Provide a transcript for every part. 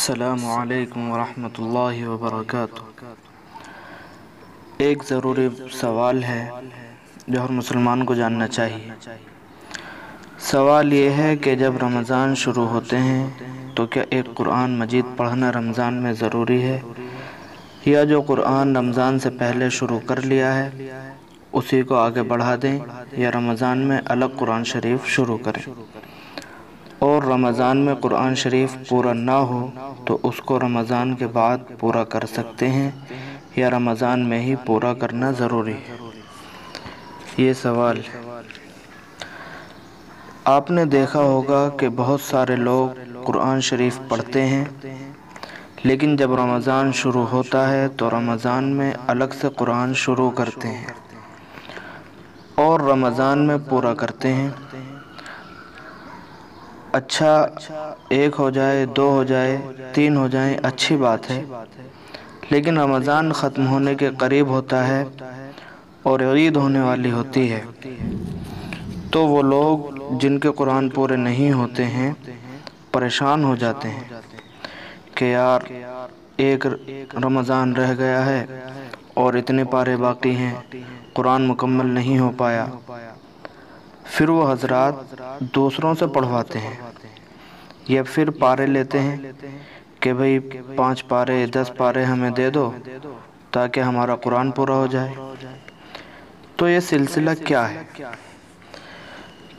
السلام علیکم ورحمۃ اللہ وبرکاتہ۔ ایک ضروری سوال ہے جو ہر مسلمان کو جاننا چاہیے۔ سوال یہ ہے کہ جب رمضان شروع ہوتے ہیں تو کیا ایک قرآن مجید پڑھنا رمضان میں ضروری ہے، یا جو قرآن رمضان سے پہلے شروع کر لیا ہے اسی کو آگے بڑھا دیں، یا رمضان میں الگ قرآن شریف شروع کریں؟ اور رمضان میں قرآن شریف پورا نہ ہو تو اس کو رمضان کے بعد پورا کر سکتے ہیں، یا رمضان میں ہی پورا کرنا ضروری ہے؟ یہ سوال ہے۔ آپ نے دیکھا ہوگا کہ بہت سارے لوگ قرآن شریف پڑھتے ہیں، لیکن جب رمضان شروع ہوتا ہے تو رمضان میں الگ سے قرآن شروع کرتے ہیں اور رمضان میں پورا کرتے ہیں۔ اچھا، ایک ہو جائے، دو ہو جائے، تین ہو جائیں، اچھی بات ہے، لیکن رمضان ختم ہونے کے قریب ہوتا ہے اور عید ہونے والی ہوتی ہے تو وہ لوگ جن کے قرآن پورے نہیں ہوتے ہیں پریشان ہو جاتے ہیں کہ یار ایک رمضان رہ گیا ہے اور اتنے پارے باقی ہیں، قرآن مکمل نہیں ہو پایا۔ پھر وہ حضرات دوسروں سے پڑھواتے ہیں یا پھر پارے لیتے ہیں کہ بھئی 5 پارے 10 پارے ہمیں دے دو تاکہ ہمارا قرآن پورا ہو جائے۔ تو یہ سلسلہ کیا ہے؟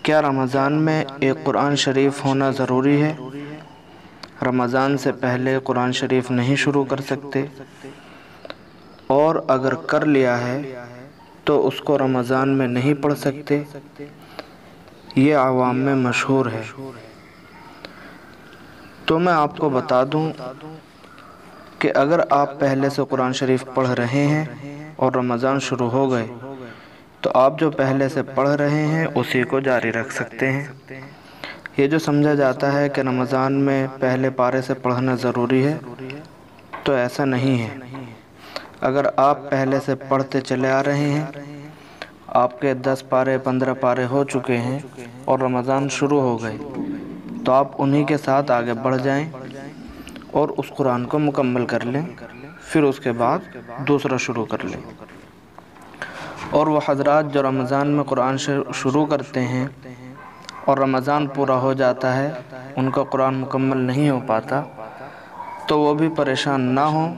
کیا رمضان میں ایک قرآن شریف ہونا ضروری ہے؟ رمضان سے پہلے قرآن شریف نہیں شروع کر سکتے، اور اگر کر لیا ہے تو اس کو رمضان میں نہیں پڑھ سکتے؟ یہ عوام میں مشہور ہے۔ تو میں آپ کو بتا دوں کہ اگر آپ پہلے سے قرآن شریف پڑھ رہے ہیں اور رمضان شروع ہو گئے تو آپ جو پہلے سے پڑھ رہے ہیں اسی کو جاری رکھ سکتے ہیں۔ یہ جو سمجھا جاتا ہے کہ رمضان میں پہلے پارے سے پڑھنا ضروری ہے، تو ایسا نہیں ہے۔ اگر آپ پہلے سے پڑھتے چلے آ رہے ہیں، آپ کے 10 پارے 15 پارے ہو چکے ہیں اور رمضان شروع ہو گئے، تو آپ انہی کے ساتھ آگے بڑھ جائیں اور اس قرآن کو مکمل کر لیں، پھر اس کے بعد دوسرا شروع کر لیں۔ اور وہ حضرات جو رمضان میں قرآن شروع کرتے ہیں اور رمضان پورا ہو جاتا ہے، ان کا قرآن مکمل نہیں ہو پاتا، تو وہ بھی پریشان نہ ہوں۔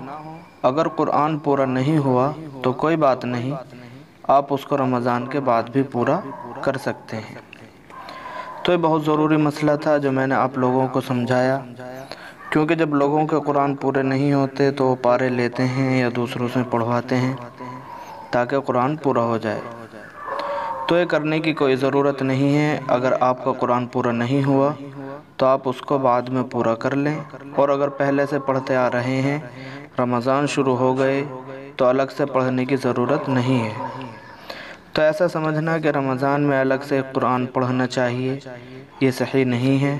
اگر قرآن پورا نہیں ہوا تو کوئی بات نہیں، آپ اس کو رمضان کے بعد بھی پورا کر سکتے ہیں۔ تو یہ بہت ضروری مسئلہ تھا جو میں نے آپ لوگوں کو سمجھایا، کیونکہ جب لوگوں کے قرآن پورے نہیں ہوتے تو وہ پارے لیتے ہیں یا دوسروں سے پڑھواتے ہیں تاکہ قرآن پورا ہو جائے۔ تو یہ کرنے کی کوئی ضرورت نہیں ہے۔ اگر آپ کا قرآن پورا نہیں ہوا تو آپ اس کو بعد میں پورا کر لیں، اور اگر پہلے سے پڑھتے آ رہے ہیں، رمضان شروع ہو گئے تو الگ سے پڑھنے کی ضرورت نہیں ہے۔ تو ایسا سمجھنا کہ رمضان میں الگ سے قرآن پڑھنا چاہیے، یہ صحیح نہیں ہے،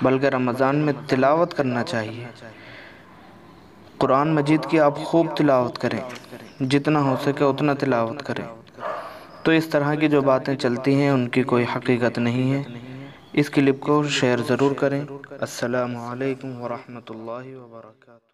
بلکہ رمضان میں تلاوت کرنا چاہیے۔ قرآن مجید کی آپ خوب تلاوت کریں، جتنا ہو سکے اتنا تلاوت کریں۔ تو اس طرح کی جو باتیں چلتی ہیں ان کی کوئی حقیقت نہیں ہے۔ اس کلپ کو شیئر ضرور کریں۔ السلام علیکم ورحمۃ اللہ وبرکاتہ۔